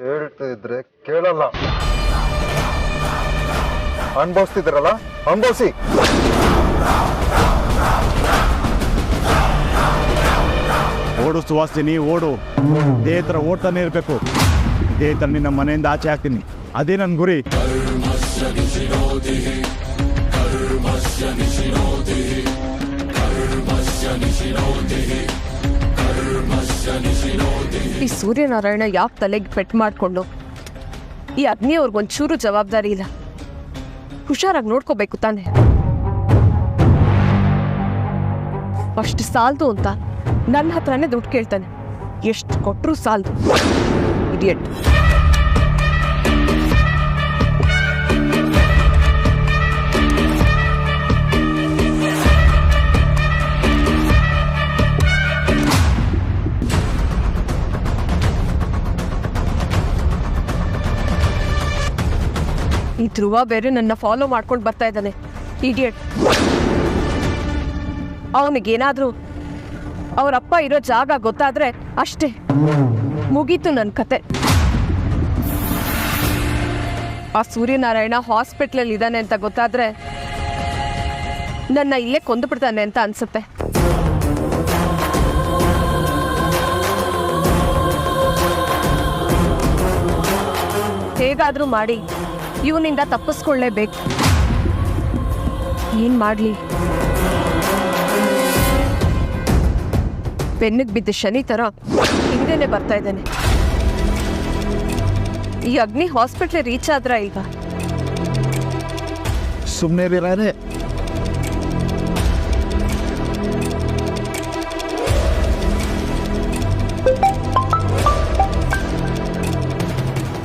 ಕೇಳ್ತಿದ್ರೆ ಕೇಳಲ್ಲ. ಅನುಭವಿಸ್ತಿದ್ರಲ್ಲ, ಅನುಭವಿಸಿ. ಓಡು ಸುವಾಸಿನಿ, ಓಡು. ಇದೇ ಥರ ಓಡ್ತಾನೆ ಇರಬೇಕು. ಇದೇ ಥರ ನಿನ್ನ ಮನೆಯಿಂದ ಆಚೆ ಹಾಕ್ತೀನಿ. ಅದೇ ನನ್ನ ಗುರಿ. ಈ ಸೂರ್ಯನಾರಾಯಣ ಯಾಕೆ ತಲೆಗೆ ಪೆಟ್ಟು ಮಾಡಿಕೊಂಡು ಈ ಅಗ್ನಿ ಅವ್ರಿಗೊಂಚೂರು ಜವಾಬ್ದಾರಿ ಇಲ್ಲ. ಹುಷಾರಾಗಿ ನೋಡ್ಕೋಬೇಕು ತಾನೆ. ಅಷ್ಟು ಸಾಲದು ಅಂತ ನನ್ನ ಹತ್ರನೇ ದುಡ್ಡು ಕೇಳ್ತಾನೆ. ಎಷ್ಟು ಕೊಟ್ಟರು ಸಾಲದು. ಇಡಿಯಟ್. ಈ ಧ್ರುವ ಬೇರೆ ನನ್ನ ಫಾಲೋ ಮಾಡ್ಕೊಂಡು ಬರ್ತಾ ಇದ್ದಾನೆ. ಇಡಿಯಟ್. ಅವನಿಗೇನಾದ್ರೂ ಅವರಪ್ಪ ಇರೋ ಜಾಗ ಗೊತ್ತಾದ್ರೆ ಅಷ್ಟೇ, ಮುಗೀತು ನನ್ನ ಕತೆ. ಆ ಸೂರ್ಯನಾರಾಯಣ ಹಾಸ್ಪಿಟ್ಲಲ್ಲಿ ಇದ್ದಾನೆ ಅಂತ ಗೊತ್ತಾದ್ರೆ ನನ್ನ ಇಲ್ಲೇ ಕೊಂದು ಬಿಡ್ತಾನೆ ಅಂತ ಅನ್ಸುತ್ತೆ. ಹೇಗಾದ್ರೂ ಮಾಡಿ ಇವನಿಂದ ತಪ್ಪಿಸ್ಕೊಳ್ಳೇಬೇಕು. ಏನ್ ಮಾಡ್ಲಿ? ಬೆನ್ನಿಗೆ ಬಿದ್ದ ಶನಿ ತರ ಹಿಂದೆನೆ ಬರ್ತಾ ಇದ್ದಾನೆ. ಈ ಅಗ್ನಿ ಹಾಸ್ಪಿಟ್ಲ್ ರೀಚ್ ಆದ್ರ ಈಗ ಸುಮ್ಮನೆ ಇರಾರೆ.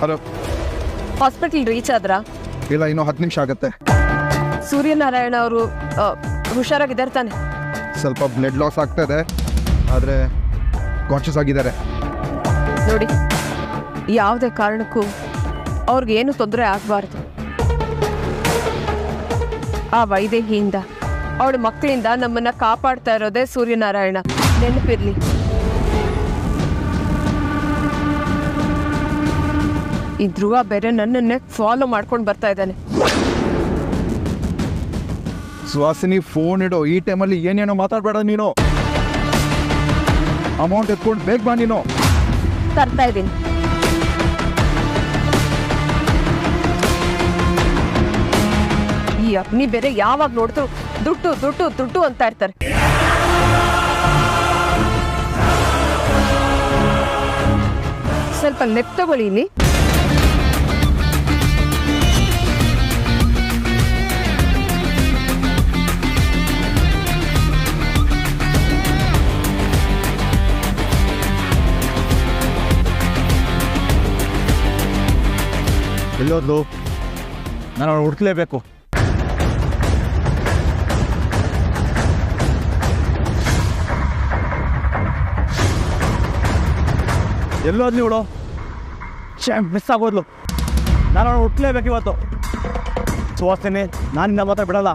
ಹಲೋ, ಹಾಸ್ಪಿಟಲ್ ರೀಚ್ ಆದ್ರ? ಇಲ್ಲ, ಇನ್ನೂ 10 ನಿಮಿಷ ಆಗುತ್ತೆ. ಸೂರ್ಯನಾರಾಯಣ ಅವರು ಹುಷಾರಾಗಿದ್ದಾರೆ ತಾನೆ? ಸ್ವಲ್ಪ ಬ್ಲಡ್ ಲಾಸ್ ಆಗ್ತಾ ಇದೆ, ಆದರೆ ಕಾನ್ಷಿಯಸ್ ಆಗಿದ್ದಾರೆ. ನೋಡಿ, ಯಾವುದೇ ಕಾರಣಕ್ಕೂ ಅವ್ರಿಗೇನು ತೊಂದರೆ ಆಗಬಾರ್ದು. ಆ ವೈದೇಹಿಯಿಂದ, ಅವಳ ಮಕ್ಕಳಿಂದ ನಮ್ಮನ್ನ ಕಾಪಾಡ್ತಾ ಇರೋದೇ ಸೂರ್ಯನಾರಾಯಣ. ನೆನಪಿರ್ಲಿ. ಈ ಧ್ರುವ ಬೇರೆ ನನ್ನನ್ನೇ ಫಾಲೋ ಮಾಡ್ಕೊಂಡು ಬರ್ತಾ ಇದ್ದಾನೆ. ಸುವಾಸಿನಿ, ಫೋನ್ ಇಡೋ. ಈ ಟೈಮಲ್ಲಿ ಏನೇನೋ ಮಾತಾಡಬೇಡ ನೀನು. ಅಮೌಂಟ್ ಎತ್ಕೊಂಡು ಬೇಗ ಬಾ ನೀನು. ತರ್ತಾ ಇದ್ದೀನಿ. ಈ ಅಗ್ನಿ ಬೇರೆ ಯಾವಾಗ ನೋಡಿದ್ರು ದುಡ್ಡು ದುಡ್ಡು ದುಡ್ಡು ಅಂತ ಇರ್ತಾರೆ. ಸ್ವಲ್ಪ ಲೆಫ್ಟ್ ತಗೊಳ್ಳಿ. ಇಲ್ಲಿ ಎಲ್ಲೋದ್ಲು? ನಾನು ಅವಳು ಹುಡುಕ್ಲೇಬೇಕು. ಎಲ್ಲೋದ್ಲಿ ಇವಳು? ಮಿಸ್ ಆಗೋದ್ಲು. ನಾನು ಅವಳು ಹುಡುಕ್ಲೇಬೇಕು ಇವತ್ತು. ಸುವಾಸಿನಿ, ನಾನಿಂದ ಮಾತ್ರ ಬಿಡಲ್ಲ.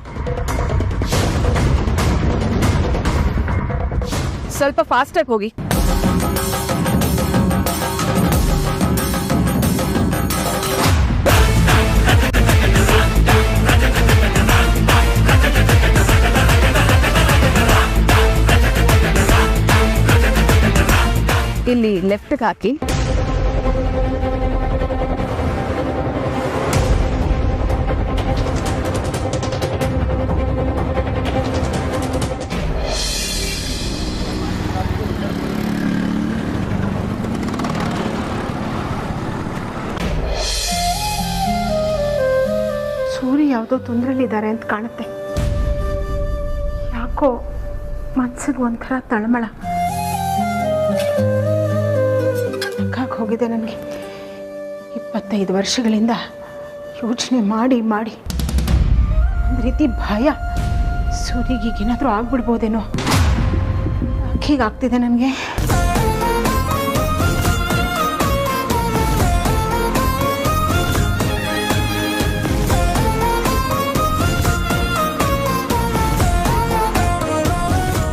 ಸ್ವಲ್ಪ ಫಾಸ್ಟಾಗಿ ಹೋಗಿ. ಇಲ್ಲಿ ಲೆಫ್ಟ್ಗೆ ಹಾಕಿ. ಸೂರ್ಯ ಯಾವುದೋ ತೊಂದರೆಯಲ್ಲಿದ್ದಾರೆ ಅಂತ ಕಾಣುತ್ತೆ. ಯಾಕೋ ಮನ್ಸಿಗೆ ಒಂಥರ ತಳಮಳ ಹೋಗಿದೆ ನನಗೆ. 25 ವರ್ಷಗಳಿಂದ ಯೋಚನೆ ಮಾಡಿ ಮಾಡಿ ಒಂದು ರೀತಿ ಭಯ. ಸೂರ್ಯಗೀಗೇನಾದರೂ ಆಗ್ಬಿಡ್ಬೋದೇನೋ, ಹೀಗಾಗ್ತಿದೆ ನನಗೆ.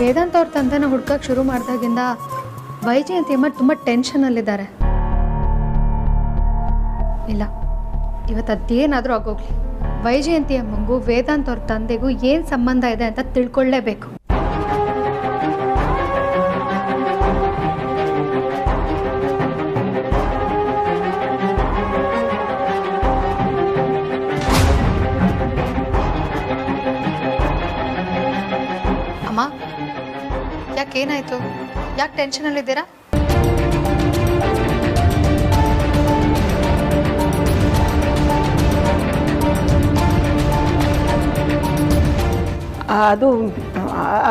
ವೇದಾಂತ್ ಅವ್ರ ತಂದೆನ ಹುಡ್ಕಕ್ಕೆ ಶುರು ಮಾಡಿದಾಗಿಂದ ವೈಜಯಂತಿ ಅಮ್ಮ ತುಂಬ ಟೆನ್ಷನಲ್ಲಿದ್ದಾರೆ. ಇಲ್ಲ, ಇವತ್ತು ಅದೇನಾದರೂ ಆಗೋಗ್ಲಿ, ವೈಜಯಂತಿ ಅಮ್ಮಂಗೂ ವೇದಾಂತ್ ಅವ್ರ ತಂದೆಗೂ ಏನು ಸಂಬಂಧ ಇದೆ ಅಂತ ತಿಳ್ಕೊಳ್ಳೇಬೇಕು. ಅಮ್ಮ, ಯಾಕೇನಾಯ್ತು? ಯಾಕೆ ಟೆನ್ಷನಲ್ಲಿದ್ದೀರಾ?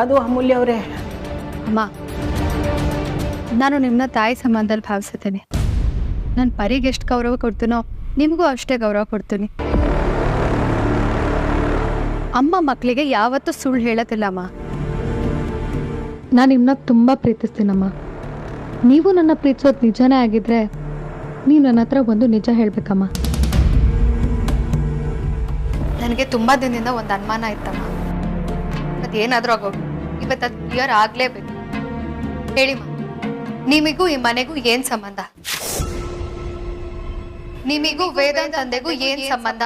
ಅದು ಅಮೂಲ್ಯ ಅವರೇ. ಅಮ್ಮ, ನಾನು ನಿಮ್ಮನ್ನ ತಾಯಿ ಸಂಬಂಧದಲ್ಲಿ ಭಾವಿಸುತ್ತೇನೆ. ನಾನು ಪರಿಗೆ ಎಷ್ಟು ಗೌರವ ಕೊಡ್ತೀನೋ ನಿಮಗೂ ಅಷ್ಟೇ ಗೌರವ ಕೊಡ್ತೀನಿ. ಅಮ್ಮ ಮಕ್ಕಳಿಗೆ ಯಾವತ್ತೂ ಸುಳ್ಳು ಹೇಳೋದಿಲ್ಲಮ್ಮ. ನಾನು ನಿಮ್ಮನ್ನ ತುಂಬ ಪ್ರೀತಿಸ್ತೀನಮ್ಮ. ನೀವು ನನ್ನ ಪ್ರೀತಿಸೋದು ನಿಜನೇ ಆಗಿದ್ರೆ ನೀವು ನನ್ನ ಹತ್ರ ಒಂದು ನಿಜ ಹೇಳಬೇಕಮ್ಮ. ನನಗೆ ತುಂಬ ದಿನದಿಂದ ಒಂದು ಅನುಮಾನ ಇತ್ತಮ್ಮ. ಅದೇನಾದರೂ ಆಗೋದು ಇವತ್ತು ಅದು ಕ್ಲಿಯರ್ ಆಗಲೇಬೇಕು. ಹೇಳಿಮ್ಮ, ನಿಮಗೂ ಈ ಮನೆಗೂ ಏನು ಸಂಬಂಧ? ನಿಮಗೂ ವೇದಾಂತ್ ತಂದೆಗೂ ಏನು ಸಂಬಂಧ?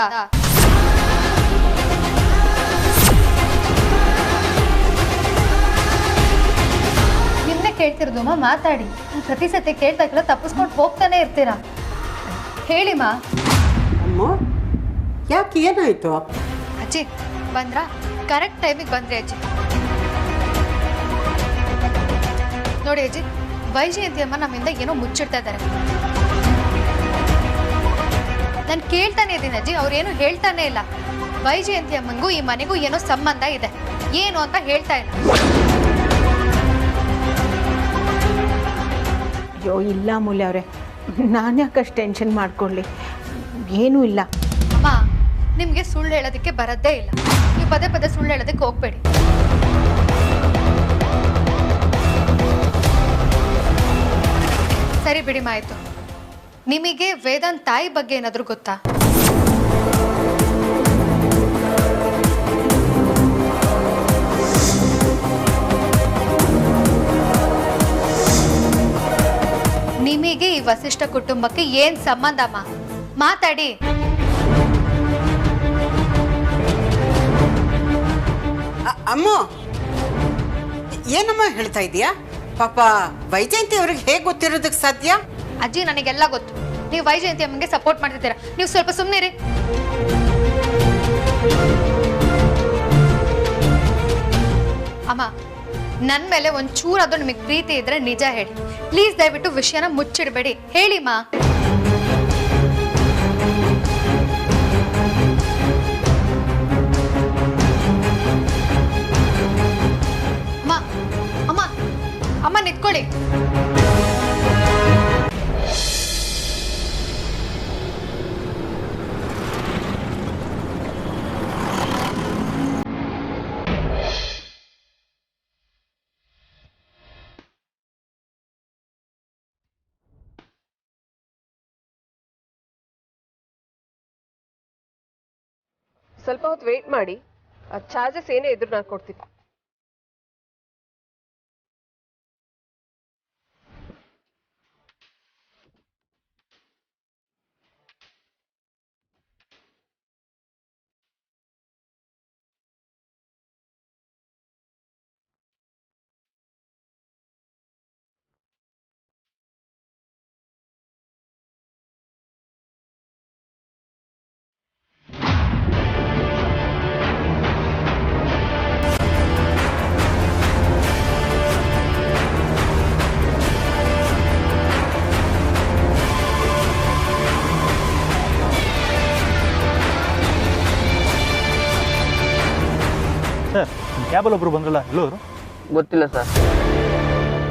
ನಿಮ್ಮನ್ನೇ ಕೇಳ್ತಿರೋದಮ್ಮ, ಮಾತಾಡಿ. ಪ್ರತಿ ಸತಿ ಕೇಳ್ದಾಗೆಲ್ಲ ತಪ್ಪಿಸ್ಕೊಂಡು ಹೋಗ್ತಾನೆ ಇರ್ತೀರಾ. ಹೇಳಿಮ್ಮ. ಅಮ್ಮ, ಯಾಕೆ ಏನಾಯ್ತು? ಅಜ್ಜಿ ಬಂದ್ರಾ? ಕರೆಕ್ಟ್ ಟೈಮಿಗೆ ಬಂದ್ರಿ ಅಜ್ಜಿ. ನೋಡಿ ಅಜ್ಜಿ, ವೈಜಯಂತಿ ಅಮ್ಮ ನಮ್ಮಿಂದ ಏನೋ ಮುಚ್ಚಿಡ್ತಾ ಇದ್ದಾರೆ. ನಾನು ಕೇಳ್ತಾನೆ ಇದ್ದೀನಿ ಅಜ್ಜಿ, ಅವ್ರೇನು ಹೇಳ್ತಾನೆ ಇಲ್ಲ. ವೈಜಯಂತಿ ಅಮ್ಮಂಗೂ ಈ ಮನೆಗೂ ಏನೋ ಸಂಬಂಧ ಇದೆ, ಏನು ಅಂತ ಹೇಳ್ತಾ ಇಲ್ಲ. ಅಯ್ಯೋ ಇಲ್ಲ ಅಮೂಲ್ಯ ಅವರೇ, ನಾನು ಯಾಕಷ್ಟು ಟೆನ್ಷನ್ ಮಾಡ್ಕೊಳ್ಳಿ, ಏನೂ ಇಲ್ಲ. ಅಮ್ಮ, ನಿಮಗೆ ಸುಳ್ಳು ಹೇಳೋದಕ್ಕೆ ಬರೋದೇ ಇಲ್ಲ. ನೀವು ಪದೇ ಪದೇ ಸುಳ್ಳು ಹೇಳೋದಕ್ಕೆ ಹೋಗ್ಬೇಡಿ. ಸರಿ ಬಿಡಿಮ, ಆಯಿತು. ನಿಮಗೆ ವೇದಾಂತ್ ತಾಯಿ ಬಗ್ಗೆ ಏನಾದರೂ ಗೊತ್ತಾ? ನಿಮಗೆ ಈ ವಸಿಷ್ಠ ಕುಟುಂಬಕ್ಕೆ ಏನ್ ಸಂಬಂಧಮ್ಮ? ಮಾತಾಡಿ. ಅಮ್ಮ, ಏನಮ್ಮ ಹೇಳ್ತಾ ಇದೀಯಾ? ಪಾಪ ವೈಜಯಂತಿ ಅವ್ರಿಗೆ ಹೇಗೆ ಗೊತ್ತಿರೋದಕ್ಕೆ ಸಾಧ್ಯ? ಅಜ್ಜಿ, ನನಗೆಲ್ಲ ಗೊತ್ತು. ನೀವು ವೈಜಯಂತಿ ಅಮ್ಮಂಗೆ ಸಪೋರ್ಟ್ ಮಾಡ್ತಿದ್ದೀರಾ. ನೀವು ಸ್ವಲ್ಪ ಸುಮ್ಮನಿರಿ. ಅಮ್ಮ, ನನ್ನ ಮೇಲೆ ಒಂಚೂರಾದ್ರೂ ನಿಮಗೆ ಪ್ರೀತಿ ಇದ್ರೆ ನಿಜ ಹೇಳಿ. ಪ್ಲೀಸ್ ದಯವಿಟ್ಟು ವಿಷಯನ ಮುಚ್ಚಿಡಬೇಡಿ. ಹೇಳಿಮ್ಮ. ಅಮ್ಮ ಅಮ್ಮ ಅಮ್ಮ ನಿಂತ್ಕೊಳ್ಳಿ. ಸ್ವಲ್ಪ ಹೊತ್ತು ವೇಟ್ ಮಾಡಿ. ಚಾರ್ಜಸ್ ಏನೇ ಇದ್ರು ನಾನು ಕೊಡ್ತೀನಿ. ಸರ್, ನಿಮ್ಮ ಕ್ಯಾಬಲ್ಲಿ ಒಬ್ಬರು ಬಂದ್ರಲ್ಲ, ಎಲ್ಲೋರು? ಗೊತ್ತಿಲ್ಲ ಸರ್.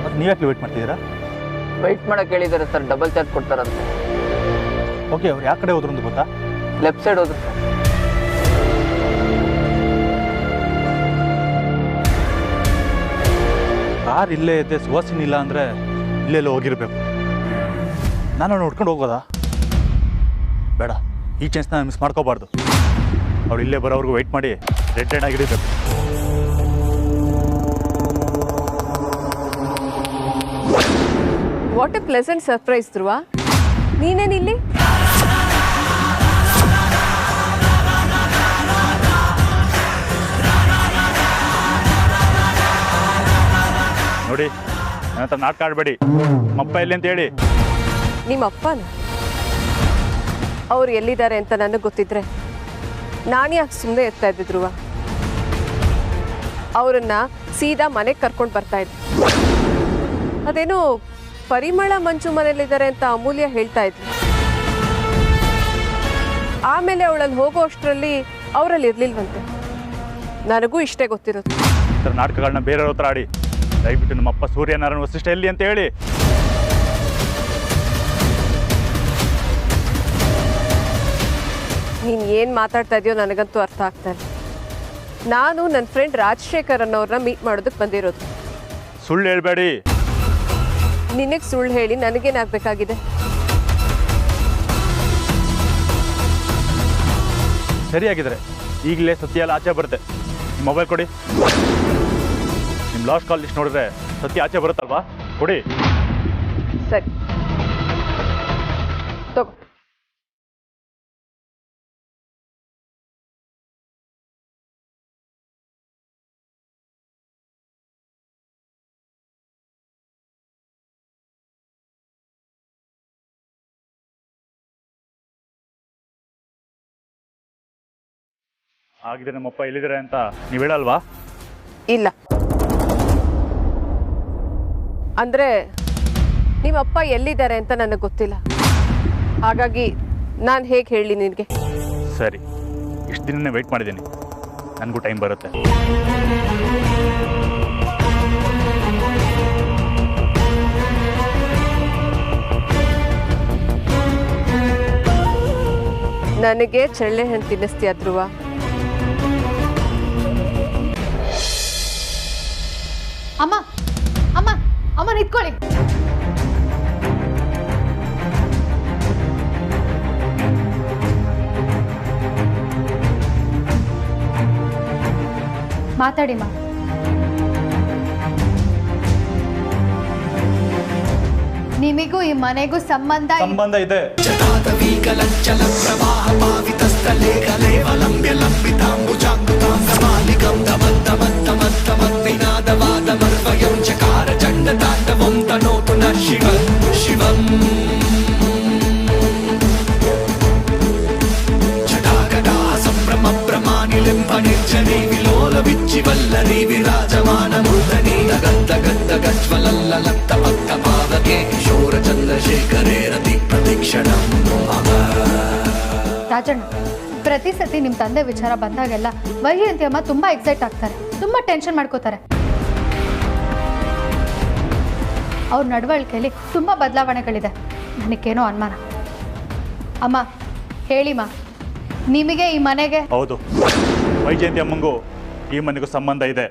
ಮತ್ತು ನೀವ್ಯಾಕೆ ವೇಟ್ ಮಾಡ್ತಿದ್ದೀರಾ? ವೆಯ್ಟ್ ಮಾಡೋಕೆ ಹೇಳಿದ್ದಾರೆ ಸರ್, ಡಬಲ್ ಚಾರ್ಜ್ ಕೊಡ್ತಾರಂತೆ. ಓಕೆ, ಅವ್ರು ಯಾವ ಕಡೆ ಹೋದ್ರು ಅಂತ ಗೊತ್ತಾ? ಲೆಫ್ಟ್ ಸೈಡ್ ಹೋದ್ರು ಸರ್. ಕಾರ್ ಇಲ್ಲೇ ಇದೆ, ಸುವಾಸಿನಿ ಇಲ್ಲ ಅಂದರೆ ಇಲ್ಲೆಲ್ಲೋ ಹೋಗಿರ್ಬೇಕು. ನಾನು ನೋಡ್ಕೊಂಡು ಹೋಗೋದಾ? ಬೇಡ, ಈ ಚಾನ್ಸ್ನ ಮಿಸ್ ಮಾಡ್ಕೋಬಾರ್ದು. ಅವ್ರು ಇಲ್ಲೇ ಬರೋವ್ರಿಗೂ ವೆಯ್ಟ್ ಮಾಡಿ ರೆಡ್ ಹ್ಯಾಂಡ್ ಆಗಿಡಬೇಕು. What a pleasant surprise Dhruva. ನೀನೇನಿಲ್ಲಿ? ನೋಡಿ ನನ್ನ ಹತ್ರ ನಾಟಕ ಆಡಬೇಡಿ. ಅಪ್ಪ ಎಲ್ಲಿ ಅಂತ ಹೇಳಿ. ನಿಮ್ಮ ಅಪ್ಪನ ಅವ್ರು ಎಲ್ಲಿದ್ದಾರೆ ಅಂತ ನನಗೆ ಗೊತ್ತಿದ್ರೆ ನಾನು ಯಾಕೆ ಸುಮ್ಮನೆ ಇರ್ತಾ ಇದ್ದೆ ಧ್ರುವ? ಅವರನ್ನ ಸೀದಾ ಮನೆಗೆ ಕರ್ಕೊಂಡು ಬರ್ತಾ ಇದ್ದೆ. ಅದೇನೋ ಪರಿಮಳ ಮಂಜು ಮನೇಲಿದ್ದಾರೆ ಅಂತ ಅಮೂಲ್ಯ ಹೇಳ್ತಾ ಇದ್ಲು. ಆಮೇಲೆ ಅವಳಲ್ಲಿ ಹೋಗೋ ಅಷ್ಟರಲ್ಲಿ ಅವರಲ್ಲಿ ಇರ್ಲಿಲ್ವಂತೆ. ನನಗೂ ಇಷ್ಟೇ ಗೊತ್ತಿರೋದು. ಈ ಥರ ನಾಟಕಗಳನ್ನ ಬೇರೆಯವ್ರ ಹತ್ರ ಆಡಿ. ದಯವಿಟ್ಟು ನಮ್ಮಪ್ಪ ಸೂರ್ಯನಾರಾಯಣ ವಸಿಷ್ಠ ಎಲ್ಲಿ ಅಂತ ಹೇಳಿ. ನೀನು ಏನು ಮಾತಾಡ್ತಾ ಇದೆಯೋ ನನಗಂತೂ ಅರ್ಥ ಆಗ್ತಾ ಇಲ್ಲ. ನಾನು ನನ್ನ ಫ್ರೆಂಡ್ ರಾಜಶೇಖರ್ ಅನ್ನೋರನ್ನ ಮೀಟ್ ಮಾಡೋದಕ್ಕೆ ಬಂದಿರೋದು. ಸುಳ್ಳು ಹೇಳ್ಬೇಡಿ. ನಿನಗೆ ಸುಳ್ಳು ಹೇಳಿ ನನಗೇನಾಗಬೇಕಾಗಿದೆ? ಸರಿಯಾಗಿದ್ರೆ ಈಗಲೇ ಸತ್ಯ ಎಲ್ಲ ಆಚೆ ಬರುತ್ತೆ. ನಿಮ್ಮ ಮೊಬೈಲ್ ಕೊಡಿ. ನಿಮ್ಮ ಲಾಸ್ಟ್ ಕಾಲ್ ಲಿಸ್ಟ್ ನೋಡಿದ್ರೆ ಸತ್ಯ ಆಚೆ ಬರುತ್ತಲ್ವಾ? ಕೊಡಿ. ಸರಿ ತಗೋ. ಆಗಿದೆ ನಮ್ಮಪ್ಪ ಎಲ್ಲಿದ್ದಾರೆ ಅಂತ ನೀವು ಹೇಳಲ್ವಾ? ಇಲ್ಲ. ಅಂದರೆ ನಿಮ್ಮಪ್ಪ ಎಲ್ಲಿದ್ದಾರೆ ಅಂತ ನನಗೆ ಗೊತ್ತಿಲ್ಲ. ಹಾಗಾಗಿ ನಾನು ಹೇಗೆ ಹೇಳಿ ನಿನಗೆ? ಸರಿ, ಇಷ್ಟು ದಿನನೇ ವೆಯ್ಟ್ ಮಾಡಿದ್ದೀನಿ. ನನಗೂ ಟೈಮ್ ಬರುತ್ತೆ. ನನಗೆ ಚಳ್ಳೆ ಹಣ್ಣು ತಿನ್ನಿಸ್ತೀಯ ಧ್ರುವ? ಅಮ್ಮ ಅಮ್ಮ ಅಮ್ಮ ನಿಂತ್ಕೊಳ್ಳಿ. ಮಾತಾಡಿಮ್ಮ. ನಿಮಗೂ ಈ ಮನೆಗೂ ಸಂಬಂಧ ಇದೆ. ರಾಜಣ್ಣ, ಪ್ರತಿ ಸತಿ ನಿಮ್ಮ ತಂದೆ ವಿಚಾರ ಬಂದಾಗೆಲ್ಲ ವೈಜಯಂತಿ ಅಮ್ಮ ತುಂಬಾ ಎಕ್ಸೈಟ್ ಆಗ್ತಾರೆ, ತುಂಬಾ ಟೆನ್ಷನ್ ಮಾಡ್ಕೋತಾರೆ. ಅವ್ರ ನಡವಳಿಕೆಯಲ್ಲಿ ತುಂಬಾ ಬದಲಾವಣೆಗಳಿದೆ. ನನಗೇನೋ ಅನುಮಾನ. ಅಮ್ಮ ಹೇಳಿಮ್ಮ, ನಿಮಗೆ ಈ ಮನೆಗೆ? ಹೌದು, ವೈಜಯಂತಿ ಅಮ್ಮಂಗೂ ಈ ಮನೆಗೂ ಸಂಬಂಧ ಇದೆ.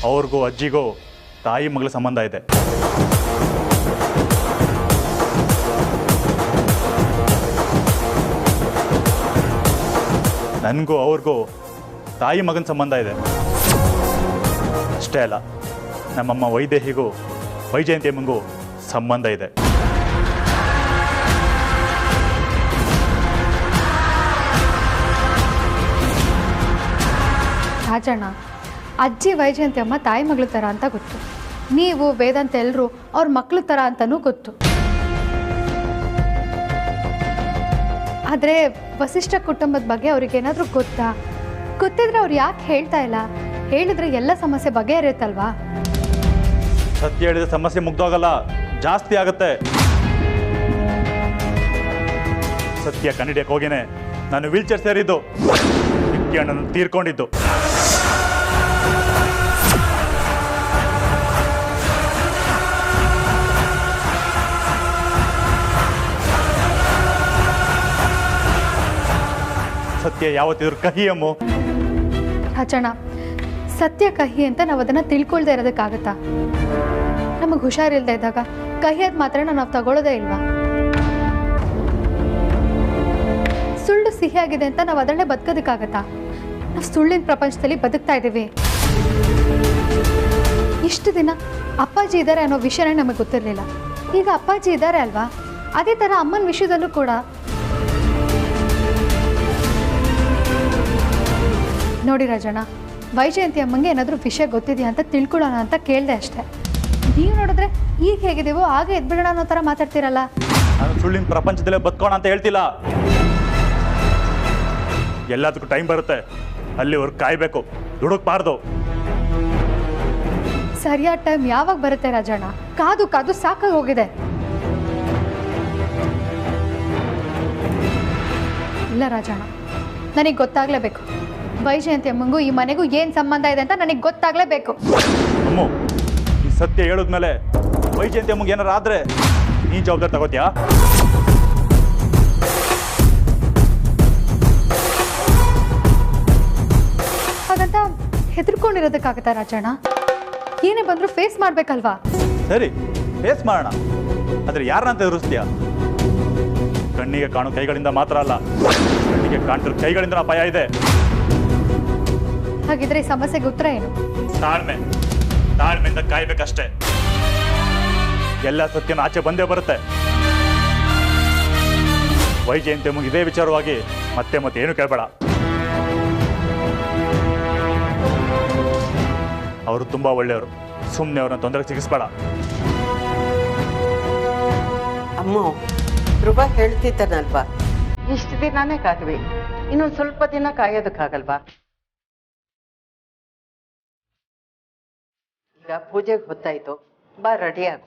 ಅವ್ರಿಗೂ ಅಜ್ಜಿಗೂ ತಾಯಿ ಮಗಳ ಸಂಬಂಧ ಇದೆ. ನನಗೂ ಅವ್ರಿಗೂ ತಾಯಿ ಮಗನ ಸಂಬಂಧ ಇದೆ. ಅಷ್ಟೇ ಅಲ್ಲ, ನಮ್ಮಮ್ಮ ವೈದೇಹಿಗೂ ವೈಜಯಂತಿ ಅಮ್ಮಂಗೂ ಸಂಬಂಧ ಇದೆ. ರಾಜಣ್ಣ, ಅಜ್ಜಿ ವೈಜಯಂತಿ ಅಮ್ಮ ತಾಯಿ ಮಗಳ ಥರ ಅಂತ ಗೊತ್ತು. ನೀವು ವೇದಾಂತ ಎಲ್ಲರೂ ಅವ್ರ ಮಕ್ಳ ಥರ ಅಂತಲೂ ಗೊತ್ತು. ಆದರೆ ವಸಿಷ್ಠ ಕುಟುಂಬದ ಬಗ್ಗೆ ಅವ್ರಿಗೇನಾದರೂ ಗೊತ್ತಾ? ಗೊತ್ತಿದ್ರೆ ಅವ್ರು ಯಾಕೆ ಹೇಳ್ತಾ ಇಲ್ಲ? ಹೇಳಿದ್ರೆ ಎಲ್ಲ ಸಮಸ್ಯೆ ಬಗೆಹರಿಯುತ್ತಲ್ವಾ? ಸತ್ಯ ಹೇಳಿದ್ರೆ ಸಮಸ್ಯೆ ಮುಗ್ದೋಗಲ್ಲ, ಜಾಸ್ತಿ ಆಗುತ್ತೆ. ಸತ್ಯ ಕಂಡಿಡಿಯಕ್ಕೆ ಹೋಗೇನೆ ನಾನು ವೀಲ್ಚೇರ್ ಸೇರಿದ್ದು, ವಿಕ್ಕಿ ಅಣ್ಣನ ತೀರ್ಕೊಂಡಿದ್ದು. ಸತ್ಯ ಯಾವತ್ತಿದ್ರು ಕಹಿ ಅಮ್ಮು. ರಾಜಣ್ಣ, ಸತ್ಯ ಕಹಿ ಅಂತ ನಾವು ಅದನ್ನು ತಿಳ್ಕೊಳ್ದೆ ಇರೋದಕ್ಕಾಗತ್ತಾ? ನಮಗೆ ಹುಷಾರಿಲ್ಲದೆ ಇದ್ದಾಗ ಕಹಿಯದ್ ಮಾತ್ರ ನಾವು ತಗೊಳ್ಳೋದೇ ಇಲ್ವಾ? ಸುಳ್ಳು ಸಿಹಿಯಾಗಿದೆ ಅಂತ ನಾವು ಅದನ್ನೇ ಬದುಕೋದಕ್ಕಾಗತ್ತಾ? ನಾವು ಸುಳ್ಳಿನ ಪ್ರಪಂಚದಲ್ಲಿ ಬದುಕ್ತಾ ಇದ್ದೀವಿ. ಇಷ್ಟು ದಿನ ಅಪ್ಪಾಜಿ ಇದ್ದಾರೆ ಅನ್ನೋ ವಿಷಯನೇ ನಮಗೆ ಗೊತ್ತಿರಲಿಲ್ಲ. ಈಗ ಅಪ್ಪಾಜಿ ಇದ್ದಾರೆ ಅಲ್ವಾ, ಅದೇ ಥರ ಅಮ್ಮನ ವಿಷಯದಲ್ಲೂ ಕೂಡ. ನೋಡಿ ರಾಜಣ್ಣ, ವೈಜಯಂತಿ ಅಮ್ಮಂಗೆ ಏನಾದರೂ ವಿಷಯ ಗೊತ್ತಿದೆಯಾ ಅಂತ ತಿಳ್ಕೊಳ್ಳೋಣ ಅಂತ ಕೇಳಿದೆ ಅಷ್ಟೇ. ನೀವು ನೋಡಿದ್ರೆ ಈಗ ಹೇಗಿದ್ದೀವೋ ಆಗ ಎದ್ಬಿಡೋಣ ಅನ್ನೋ ಥರ ಮಾತಾಡ್ತೀರಲ್ಲ. ನಾನು ಸುಳ್ಳಿನ ಪ್ರಪಂಚದಲ್ಲೇ ಬದುಕೋಣ ಅಂತ ಹೇಳ್ತಿಲ್ಲ. ಎಲ್ಲದಕ್ಕೂ ಟೈಮ್ ಬರುತ್ತೆ, ಅಲ್ಲಿವರೆಗೆ ಕಾಯಬೇಕು, ದುಡುಕ್ಬಾರ್ದು. ಸರಿಯಾದ ಟೈಮ್ ಯಾವಾಗ ಬರುತ್ತೆ ರಾಜಣ್ಣ? ಕಾದು ಕಾದು ಸಾಕಾಗಿ ಹೋಗಿದೆ. ಇಲ್ಲ ರಾಜಣ್ಣ, ನನಗೆ ಗೊತ್ತಾಗಲೇಬೇಕು. ವೈಜಯಂತಿ ಅಮ್ಮಂಗೂ ಈ ಮನೆಗೂ ಏನು ಸಂಬಂಧ ಇದೆ ಅಂತ ನನಗೆ ಗೊತ್ತಾಗಲೇಬೇಕು. ಅಮ್ಮು, ಈ ಸತ್ಯ ಹೇಳಿದ್ಮೇಲೆ ವೈಜಯಂತಿ ಅಮ್ಮಗೆ ಏನಾರು ಆದ್ರೆ ನೀ ಜವಾಬ್ದಾರಿ ತಗೋತೀಯಾ? ಹಾಗಂತ ಹೆದರ್ಕೊಂಡಿರೋದಕ್ಕಾಗತ್ತಾ ರಾಜಣ್ಣ? ಏನೇ ಬಂದರೂ ಫೇಸ್ ಮಾಡ್ಬೇಕಲ್ವಾ? ಸರಿ, ಫೇಸ್ ಮಾಡೋಣ. ಆದ್ರೆ ಯಾರನ್ನ ಎದುರಿಸ್ತೀಯ? ಕಣ್ಣಿಗೆ ಕಾಣೋ ಕೈಗಳಿಂದ ಮಾತ್ರ ಅಲ್ಲ, ಕಣ್ಣಿಗೆ ಕಾಣ್ತಿರೋ ಕೈಗಳಿಂದ ಅಪಾಯ ಇದೆ. ಹಾಗಿದ್ರೆ ಈ ಸಮಸ್ಯೆಗೆ ಉತ್ತರ ಏನು? ತಾಳ್ಮೆಯಿಂದ ಕಾಯ್ಬೇಕಷ್ಟೇ. ಎಲ್ಲ ಸತ್ಯನ ಆಚೆ ಬಂದೇ ಬರುತ್ತೆ. ವೈಜಯಂತಿ ಅಮ್ಮಗೆ ಇದೇ ವಿಚಾರವಾಗಿ ಮತ್ತೆ ಏನು ಕೇಳಬೇಡ. ಅವರು ತುಂಬಾ ಒಳ್ಳೆಯವರು, ಸುಮ್ಮನೆ ಅವ್ರನ್ನ ತೊಂದರೆ ಸಿಗಿಸ್ಬೇಡ. ಅಮ್ಮ, ಧ್ರುವ ಹೇಳ್ತಿದ್ದಾನಲ್ವಾ, ಇಷ್ಟು ದಿನಾನೇ ಕಾದ್ವಿ, ಇನ್ನೊಂದು ಸ್ವಲ್ಪ ದಿನ ಕಾಯೋದಕ್ಕಾಗಲ್ವಾ? ಈಗ ಪೂಜೆಗೆ ಗೊತ್ತಾಯ್ತು, ಬಾ ರೆಡಿ ಆಗು.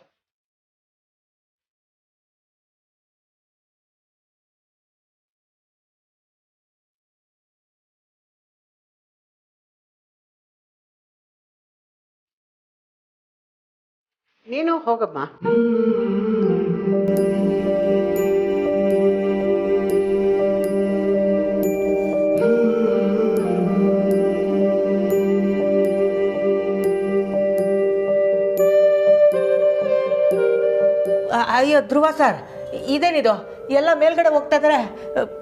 ನೀನು ಹೋಗಮ್ಮ. ಅಯ್ಯೋ ಧ್ರುವ ಸರ್, ಇದೇನಿದು ಎಲ್ಲ ಮೇಲ್ಗಡೆ ಹೋಗ್ತಾ ಇದಾರೆ.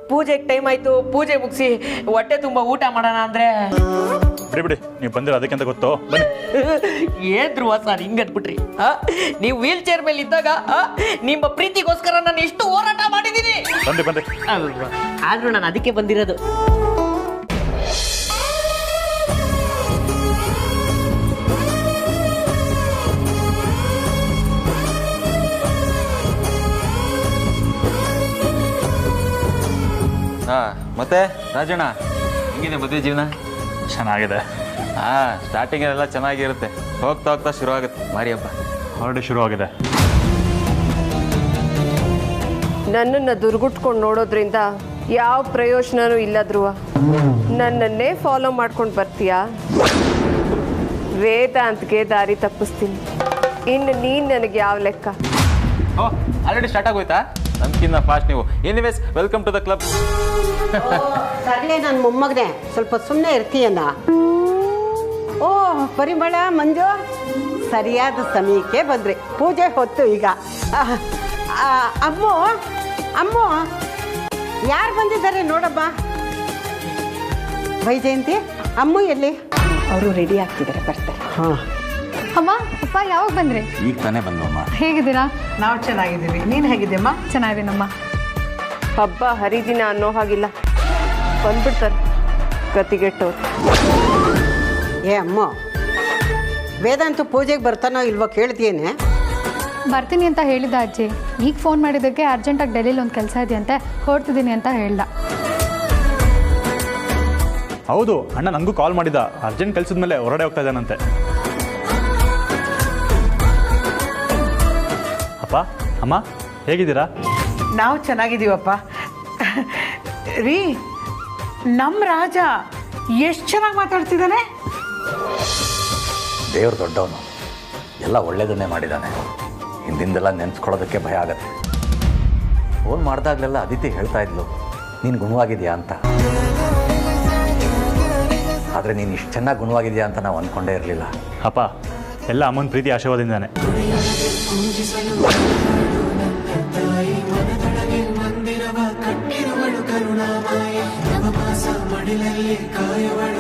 ಪೂಜೆಗೆ ಟೈಮ್ ಆಯ್ತು, ಪೂಜೆ ಮುಗಿಸಿ ಹೊಟ್ಟೆ ತುಂಬ ಊಟ ಮಾಡೋಣ ಅಂದ್ರೆ. ಬಿಡಿ, ನೀವು ಬಂದಿರೋ ಅದಕ್ಕಿಂತ ಗೊತ್ತು. ಏನ್ ಧ್ರುವ ಸರ್ ಹಿಂಗನ್ಬಿಟ್ರಿ? ನೀವು ವೀಲ್ ಚೇರ್ ಮೇಲೆ ಇದ್ದಾಗ ನಿಮ್ಮ ಪ್ರೀತಿಗೋಸ್ಕರ ನಾನು ಎಷ್ಟು ಹೋರಾಟ ಮಾಡಿದ್ದೀನಿ. ಬಂದೆ ಆದ್ರೂ ನಾನು ಅದಕ್ಕೆ ಬಂದಿರೋದು. ಮತ್ತೆ ರಾಜಣ್ಣ, ಹೆಂಗಿದೆ ಮದುವೆ ಜೀವನ? ಚೆನ್ನಾಗಿದೆ. ಸ್ಟಾರ್ಟಿಂಗ್ ಎಲ್ಲ ಚೆನ್ನಾಗಿರುತ್ತೆ, ಹೋಗ್ತಾ ಹೋಗ್ತಾ ಶುರು ಆಗುತ್ತೆ ಮಾರಿ ಹಬ್ಬ. ಆಲ್ರೆಡಿ ಶುರುವಾಗಿದೆ. ನನ್ನನ್ನು ದುರ್ಗುಟ್ಕೊಂಡು ನೋಡೋದ್ರಿಂದ ಯಾವ ಪ್ರಯೋಜನನೂ ಇಲ್ಲ ಧ್ರುವ. ನನ್ನನ್ನೇ ಫಾಲೋ ಮಾಡ್ಕೊಂಡು ಬರ್ತೀಯಾ? ವೇದಾಂತ್ಗೆ ದಾರಿ ತಪ್ಪಿಸ್ತೀನಿ. ಇನ್ನು ನೀನು ನನಗೆ ಯಾವ ಲೆಕ್ಕ? ಆಲ್ರೆಡಿ ಸ್ಟಾರ್ಟ್ ಆಗೋಯ್ತಾ? ನಮ್ಗಿನ್ನ ಫಾಸ್ಟ್ ನೀವು. Anyways, welcome to the club. ಸರಳೆ, ನನ್ನ ಮೊಮ್ಮಗನೇ, ಸ್ವಲ್ಪ ಸುಮ್ಮನೆ ಇರ್ತೀಯನ್ನ. ಓ ಪರಿಮಳ, ಮಂಜು, ಸರಿಯಾದ ಸಮಯಕ್ಕೆ ಬಂದ್ರಿ. ಪೂಜೆ ಹೊತ್ತು ಈಗ. ಅಮ್ಮು ಯಾರು ಬಂದಿದ್ದಾರೆ ನೋಡಮ್ಮ. ವೈಜಯಂತಿ, ಅಮ್ಮು ಎಲ್ಲಿ? ಅವರು ರೆಡಿ ಆಗ್ತಿದ್ದಾರೆ, ಬರ್ತಾರೆ. ಹಾಂ. ಅಮ್ಮ, ಅಪ್ಪ ಯಾವಾಗ ಬಂದ್ರಿ? ಈಗ ತಾನೇ ಬಂದಮ್ಮ. ಹೇಗಿದ್ದೀರಾ? ನಾವು ಚೆನ್ನಾಗಿದ್ದೀವಿ, ನೀನು ಹೇಗಿದ್ದೀಮ್ಮ? ಚೆನ್ನಾಗಿದ್ದೀನಮ್ಮ. ಹಬ್ಬ ಹರಿದಿನ ಅನ್ನೋ ಹಾಗಿಲ್ಲ, ಬಂದ್ಬಿಡ್ತಾರೆ ಗತಿಗೆಟ್ಟವ್ರು. ಏ ಅಮ್ಮ, ವೇದಾಂತ ಪೂಜೆಗೆ ಬರ್ತಾನೋ ಇಲ್ವೋ ಕೇಳ್ತೀಯೇನೆ? ಬರ್ತೀನಿ ಅಂತ ಹೇಳಿದ ಅಜ್ಜಿ. ಈಗ ಫೋನ್ ಮಾಡಿದ್ದಕ್ಕೆ ಅರ್ಜೆಂಟಾಗಿ ಡೆಲ್ಲಿಲಿ ಒಂದು ಕೆಲಸ ಇದೆಯಂತೆ, ಹೊರಡ್ತಿದ್ದೀನಿ ಅಂತ ಹೇಳ್ದ. ಹೌದು, ಅಣ್ಣ ನನಗೂ ಕಾಲ್ ಮಾಡಿದ. ಅರ್ಜೆಂಟ್ ಕಲ್ಸಿದ ಮೇಲೆ ಹೊರಡೆ ಹೋಗ್ತಾ ಇದ್ದಾನಂತೆ. ಅಪ್ಪ, ಅಮ್ಮ, ಹೇಗಿದ್ದೀರಾ? ನಾವು ಚೆನ್ನಾಗಿದ್ದೀವಪ್ಪ. ರೀ, ನಮ್ಮ ರಾಜ ಎಷ್ಟು ಚೆನ್ನಾಗಿ ಮಾತಾಡ್ತಿದ್ದಾನೆ. ದೇವ್ರು ದೊಡ್ಡವನು, ಎಲ್ಲ ಒಳ್ಳೇದನ್ನೇ ಮಾಡಿದ್ದಾನೆ. ಹಿಂದಿಂದೆಲ್ಲ ನೆನೆಸ್ಕೊಳ್ಳೋದಕ್ಕೆ ಭಯ ಆಗತ್ತೆ. ಫೋನ್ ಮಾಡಿದಾಗಲೆಲ್ಲ ಅದಿತಿ ಹೇಳ್ತಾ ಇದ್ಲು, ನೀನು ಗುಣವಾಗಿದೆಯಾ ಅಂತ. ಆದರೆ ನೀನು ಇಷ್ಟು ಚೆನ್ನಾಗಿ ಗುಣವಾಗಿದೆಯಾ ಅಂತ ನಾವು ಅಂದ್ಕೊಂಡೇ ಇರಲಿಲ್ಲ. ಅಪ್ಪ, ಎಲ್ಲ ಅಮ್ಮನ ಪ್ರೀತಿ ಆಶೀರ್ವಾದದಿಂದಾನೆ. ಮಂದಿರವ ಕಟ್ಟಿರುವಳು ಕರುಣಾಮಯ, ನವಪಾಸ ಮಡಿಲಲ್ಲಿ ಕಾಯುವಳು